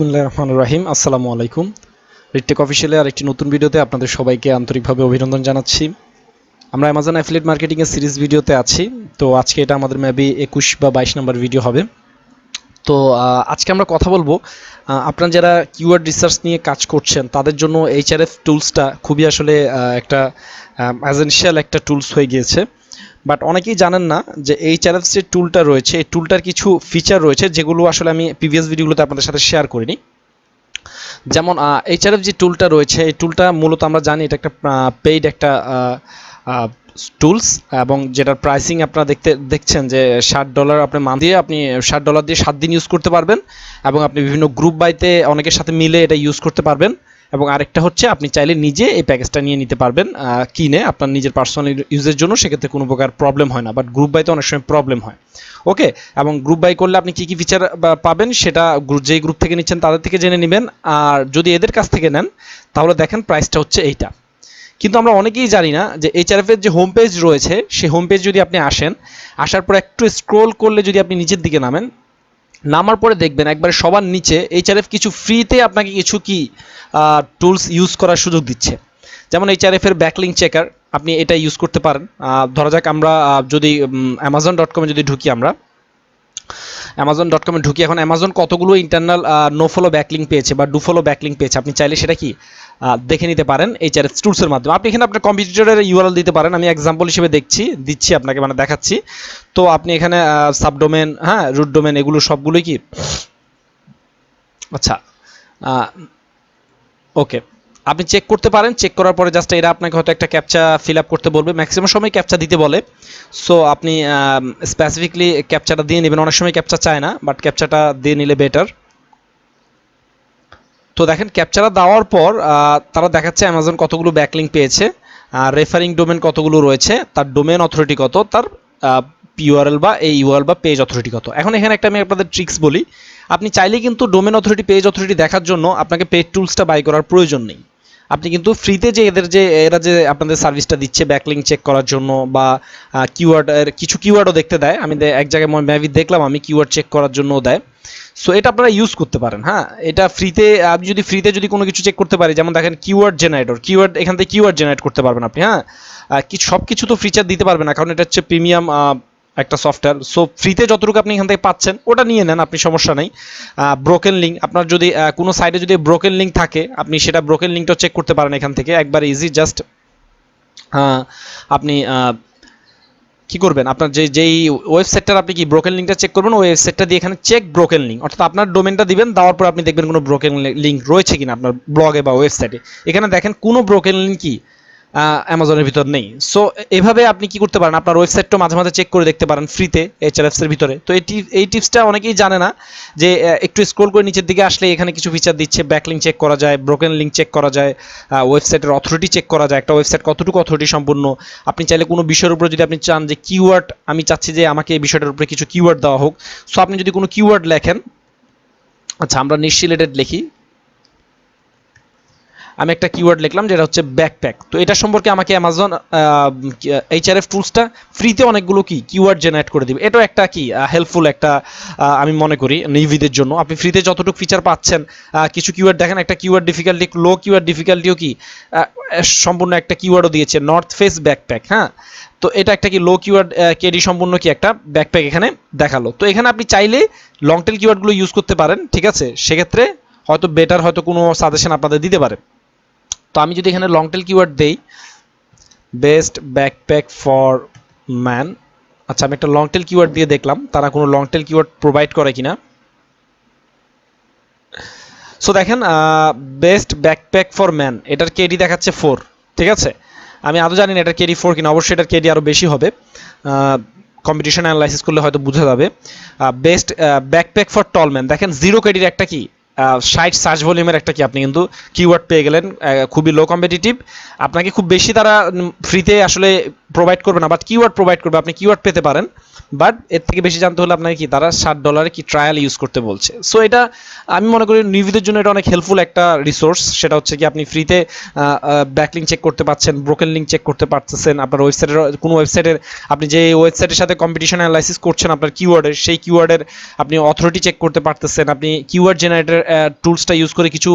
বিসমিল্লাহির রহমানির রহিম। আসসালামু আলাইকুম। RedTechofficial এর আরেকটি নতুন ভিডিওতে আপনাদের সবাইকে আন্তরিকভাবে অভিনন্দন জানাচ্ছি। আমরা অ্যামাজন অ্যাফিলিয়েট মার্কেটিং এর সিরিজ ভিডিওতে আছি। তো আজকে এটা আমাদের মেবি 21 বা 22 নম্বর ভিডিও হবে। তো আজকে আমরা কথা বলবো আপনারা যারা কিওয়ার্ড রিসার্চ নিয়ে কাজ করছেন তাদের জন্য Ahrefs টুলসটা খুবই আসলে একটা এসেনশিয়াল একটা টুলস হয়ে গিয়েছে। বাট অনেকেই জানেন না যে Ahrefs যে টুলটা রয়েছে এই টুলটার কিছু ফিচার রয়েছে যেগুলো আসলে আমি প্রিভিয়াস ভিডিওগুলোতে আপনাদের সাথে শেয়ার করিনি। যেমন Ahrefs যে টুলটা রয়েছে এই টুলটা মূলত আমরা জানি এটা একটা পেইড একটা টুলস এবং যেটার প্রাইসিং আপনারা দেখছেন যে $60 আপনি মান্থ দিয়ে আপনি $60 দিয়ে 7 দিন ইউজ করতে পারবেন এবং আপনি বিভিন্ন গ্রুপ বাইতে অনেকের সাথে মিলে এটা ইউজ করতে পারবেন। এবং আরেকটা হচ্ছে আপনি চাইলে নিজে এই প্যাকেজটা নিয়ে নিতে পারবেন কিনে আপনার নিজের পার্সোনাল ইউজের জন্য, সেক্ষেত্রে কোনো প্রকার প্রবলেম হয় না। বাট গ্রুপ বাইতে অনেক সময় প্রবলেম হয়। ওকে, এবং গ্রুপ বাই করলে আপনি কী কী ফিচার পাবেন সেটা যেই গ্রুপ থেকে নিচ্ছেন তাদের থেকে জেনে নেবেন। আর যদি এদের কাছ থেকে নেন তাহলে দেখেন প্রাইসটা হচ্ছে এইটা। কিন্তু আমরা অনেকেই জানি না যে Ahrefs যে হোম পেজ রয়েছে সেই হোম পেজ যদি আপনি আসার পর একটু স্ক্রোল করলে যদি আপনি নিচের দিকে নামার পরে দেখবেন একবারে সবার নিচে Ahrefs কিছু ফ্রিতে আপনাকে কিছু টুলস ইউজ করার সুযোগ দিচ্ছে। যেমন Ahrefs এর ব্যাকলিঙ্ক চেকার, আপনি এটা ইউজ করতে পারেন। ধরা যাক আমরা যদি amazon.com যদি ঢুকি, আমরা amazon.com এ ঢুকি, এখন অ্যামাজন কতগুলো ইন্টারনাল নো ফলো ব্যাকলিঙ্ক পেয়েছে বা ডু ফলো ব্যাকলিঙ্ক পেয়েছে আপনি চাইলে সেটা দেখে নিতে পারেন Ahrefs টুলসের মাধ্যমে। আপনি এখানে আপনার কম্পিটিটরের ইউআরএল দিতে পারেন। আমি এক্সাম্পল হিসেবে দিচ্ছি আপনাকে, মানে দেখাচ্ছি। তো আপনি এখানে সাবডোমেন, রুট ডোমেন, এগুলো সবগুলোই আচ্ছা ওকে, আপনি চেক করতে পারেন। চেক করার পরে জাস্ট এরা আপনাকে হয়তো একটা ক্যাপচা ফিল আপ করতে বলবে, ম্যাক্সিমাম সময় ক্যাপচা দিতে বলে। সো আপনি স্পেসিফিকলি ক্যাপচাটা দিয়ে নেবেন। অনেক সময় ক্যাপচা চায় না, বাট ক্যাপচাটা দিয়ে নিলে বেটার। তো দেখেন ক্যাপচাটা দেওয়ার পর তারা দেখাচ্ছে অ্যামাজন কতগুলো ব্যাকলিঙ্ক পেয়েছে, রেফারিং ডোমেন কতগুলো রয়েছে, তার ডোমেন অথরিটি কত, তার ইউআরএল বা এই ইউআরএল বা পেজ অথরিটি কত। এখন এখানে একটা আমি আপনাদের ট্রিক্স বলি। আপনি চাইলে কিন্তু ডোমেন অথরিটি, পেজ অথরিটি দেখার জন্য আপনাকে পেড টুলসটা বাই করার প্রয়োজন নেই। আপনি কিন্তু ফ্রিতে যে এরা যে আপনাদের সার্ভিসটা দিচ্ছে ব্যাকলিঙ্ক চেক করার জন্য বা কিছু কিওয়ার্ডও দেখতে দেয়। আমি এক জায়গায় মেবি দেখলাম আমি কিওয়ার্ড চেক করার জন্যও দেয়। সো এটা আপনারা ইউজ করতে পারেন। এটা ফ্রিতে, আপনি যদি ফ্রিতে যদি কোনো কিছু চেক করতে পারি, যেমন দেখেন কিওয়ার্ড জেনারেটর, এখান থেকে কিওয়ার্ড জেনারেট করতে পারবেন আপনি। সব কিছু তো ফিচার দিতে পারবেন না, কারণ এটা হচ্ছে প্রিমিয়াম একটা সফটওয়্যার। সো ফ্রিতে যতটুকু আপনি এখান থেকে পাচ্ছেন ওটা নিয়ে নেন, আপনি সমস্যা নেই। ব্রোকেন লিঙ্ক, আপনার যদি কোনো সাইডে যদি ব্রোকেন লিঙ্ক থাকে আপনি সেটা ব্রোকেন লিঙ্কটাও চেক করতে পারেন এখান থেকে, একবার ইজি। জাস্ট আপনি কি করবেন, আপনার যেই ওয়েবসাইটটার আপনি ব্রোকেন লিঙ্কটা চেক করবেন, ওই ওয়েবসাইটটা দিয়ে এখানে চেক ব্রোকেন লিঙ্ক, অর্থাৎ আপনার ডোমেনটা দিবেন, দেওয়ার পর আপনি দেখবেন কোনো ব্রোকেন লিঙ্ক রয়েছে কিনা আপনার ব্লগে বা ওয়েবসাইটে। এখানে দেখেন কোনো ব্রোকেন লিঙ্ক অ্যামাজনের ভিতর নেই। সো এভাবে আপনি কি করতে পারেন, আপনার ওয়েবসাইটটা মাঝে মাঝে চেক করে দেখতে পারেন ফ্রিতে Ahrefs এর ভিতরে। তো এই টিপসটা অনেকেই জানে না যে একটু স্ক্রল করে নিচের দিকে আসলে এখানে কিছু ফিচার দিচ্ছে, ব্যাকলিঙ্ক চেক করা যায়, ব্রোকেন লিঙ্ক চেক করা যায়, ওয়েবসাইটের অথরিটি চেক করা যায়, একটা ওয়েবসাইট কতটুকু অথরিটি সম্পূর্ণ। আপনি চাইলে কোনো বিষয়ের উপরে যদি আপনি চান যে কিওয়ার্ড, আমি চাচ্ছি যে আমাকে এই বিষয়টার উপরে কিছু কিওয়ার্ড দেওয়া হোক, সো আপনি যদি কোনো কিওয়ার্ড লেখেন, আচ্ছা আমরা নিশ রিলেটেড লিখি, আমি একটা কিওয়ার্ড লিখলাম যেটা হচ্ছে ব্যাকপ্যাক। তো এটা সম্পর্কে আমাকে অ্যামাজন Ahrefs টুলসটা ফ্রিতে অনেকগুলো কিওয়ার্ড জেনারেট করে দিবে। এটাও একটা হেল্পফুল একটা, আমি মনে করি নিউবিদের জন্য। আপনি ফ্রিতে যতটুকু ফিচার পাচ্ছেন, কিছু কিওয়ার্ড দেখেন, একটা কিওয়ার্ড ডিফিকাল্টি, লো কিওয়ার্ড ডিফিকাল্টিও সম্পূর্ণ একটা কিওয়ার্ডও দিয়েছে, নর্থ ফেস ব্যাকপ্যাক। তো এটা একটা লো কিওয়ার্ড কেডি সম্পূর্ণ একটা ব্যাকপ্যাক এখানে দেখালো। তো এখানে আপনি চাইলে লং টেল কিওয়ার্ডগুলো ইউজ করতে পারেন, ঠিক আছে। সেক্ষেত্রে হয়তো বেটার, হয়তো কোনো সাজেশন আপনাদের দিতে পারে। তো আমি যদি এখানে লং টেল কিওয়ার্ড দেই, বেস্ট ব্যাকপ্যাক ফর ম্যান, আচ্ছা আমি একটা লং টেল কিওয়ার্ড দিয়ে দেখলাম তারা কোনো লং টেল কিওয়ার্ড প্রোভাইড করে কিনা। সো দেখেন বেস্ট ব্যাকপ্যাক ফর ম্যান, এটার কেডি দেখাচ্ছে 4, ঠিক আছে। আমি আদৌ জানি না এটার কেডি 4 কিনা, অবশ্যই এটার কেডি আরও বেশি হবে, কম্পিটিশন অ্যানালাইসিস করলে হয়তো বোঝা যাবে। Best backpack for tall man, দেখেন 0 কেডির একটা 60 সার্চ ভলিউমের একটা আপনি কিন্তু কিওয়ার্ড পেয়ে গেলেন, খুবই লো কম্পিটিটিভ। আপনাকে খুব বেশি তারা ফ্রিতে আসলে প্রোভাইড করবে না, বাট কিওয়ার্ড প্রোভাইড করবে, আপনি কিওয়ার্ড পেতে পারেন। বাট এর থেকে বেশি জানতে হলে আপনাকে কি তারা $60 কি ট্রায়াল ইউজ করতে বলছে। সো এটা আমি মনে করি নিউবিদের জন্য এটা অনেক হেল্পফুল একটা রিসোর্স। সেটা হচ্ছে কি আপনি ফ্রিতে ব্যাকলিঙ্ক চেক করতে পারছেন, ব্রোকেন লিঙ্ক চেক করতে পারতেছেন, আপনার ওয়েবসাইটের কোনো ওয়েবসাইটের আপনি যে ওয়েবসাইটের সাথে কম্পিটিশন অ্যানালাইসিস করছেন আপনার কিওয়ার্ডের, সেই কিওয়ার্ডের আপনি অথরিটি চেক করতে পারতেছেন। আপনি কিওয়ার্ড জেনারেটর টুলসটা ইউজ করে কিছু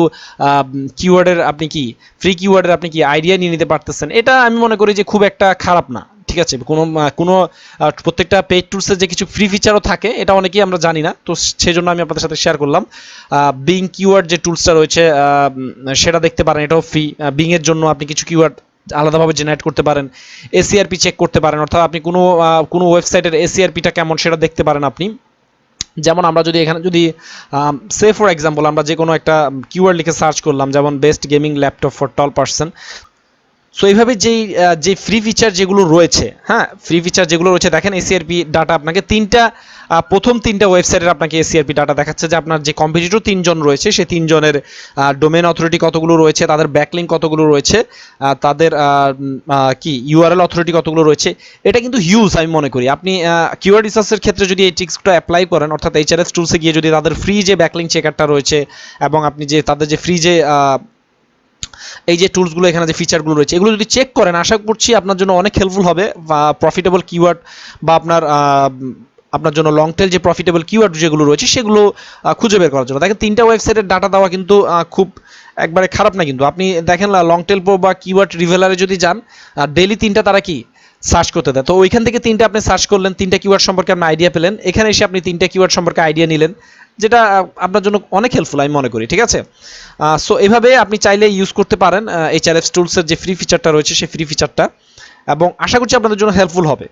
কিওয়ার্ডের আপনি কি ফ্রি কিওয়ার্ডের আপনি কি আইডিয়া নিয়ে নিতে পারতেছেন। এটা আমি মনে করি যে খুব একটা খারাপ না, ঠিক আছে। কোনো প্রত্যেকটা পেইড টুলসের যে কিছু ফ্রি ফিচারও থাকে এটা অনেকেই আমরা জানি না, তো সেই জন্য আমি আপনাদের সাথে শেয়ার করলাম। বিং কিওয়ার্ড যে টুলসটা রয়েছে সেটা দেখতে পারেন, এটাও ফ্রি। বিং এর জন্য আপনি কিছু কিওয়ার্ড আলাদাভাবে জেনারেট করতে পারেন, এসিআরপি চেক করতে পারেন, অর্থাৎ আপনি কোনো ওয়েবসাইটের এসিআরপিটা কেমন সেটা দেখতে পারেন আপনি। যেমন আমরা যদি এখানে যদি সে ফর এক্সাম্পল আমরা যে কোনো একটা কিওয়ার্ড লিখে সার্চ করলাম, যেমন best gaming laptop for tall person. So এইভাবে যে ফ্রি ফিচার যেগুলো রয়েছে, হ্যাঁ ফ্রি ফিচার যেগুলো রয়েছে দেখেন, এসিআরপি ডাটা আপনাকে প্রথম তিনটা ওয়েবসাইটের আপনাকে এসিআরপি ডাটা দেখাচ্ছে যে আপনার যে কম্পিটিটর তিনজন রয়েছে সেই তিনজনের ডোমেন অথরিটি কতগুলো রয়েছে, তাদের ব্যাকলিঙ্ক কতগুলো রয়েছে, তাদের কি ইউআরএল অথরিটি কতগুলো রয়েছে। এটা কিন্তু হিউজ আমি মনে করি। আপনি কিওয়ার্ড রিসার্চের ক্ষেত্রে যদি এই ট্রিক্সটা অ্যাপ্লাই করেন, অর্থাৎ এইচআরএফ টুলসে গিয়ে যদি তাদের ফ্রি যে ব্যাকলিঙ্ক চেকারটা রয়েছে এবং আপনি যে তাদের যে ফ্রি যে এই যে টুলসগুলো এখানে যে ফিচারগুলো রয়েছে এগুলো যদি চেক করেন, আশা করছি আপনার জন্য অনেক হেল্পফুল হবে, বা প্রফিটেবল কিওয়ার্ড বা আপনার জন্য লং টেল যে প্রফিটেবল কিওয়ার্ড যেগুলো রয়েছে সেগুলো খুঁজে বের করার জন্য। দেখেন তিনটা ওয়েবসাইটের ডাটা দেওয়া কিন্তু খুব একবারে খারাপ না, কিন্তু আপনি দেখেন লং টেল প্রো বা কিওয়ার্ড রিভেলারে যদি যান, ডেইলি তিনটা তারা কি সার্চ করতে দেয়। তো ওইখান থেকে তিনটা আপনি সার্চ করলেন, তিনটা কিওয়ার্ড সম্পর্কে আপনি আইডিয়া পেলেন, এখানে এসে আপনি তিনটা কিওয়ার্ড সম্পর্কে আইডিয়া নিলেন, যেটা আপনার জন্য অনেক হেল্পফুল আমি মনে করি, ঠিক আছে। সো এভাবে আপনি চাইলে ইউজ করতে পারেন এইচআরএফ টুলসের যে ফ্রি ফিচারটা রয়েছে সেই ফ্রি ফিচারটা, এবং আশা করছি আপনাদের জন্য হেল্পফুল হবে।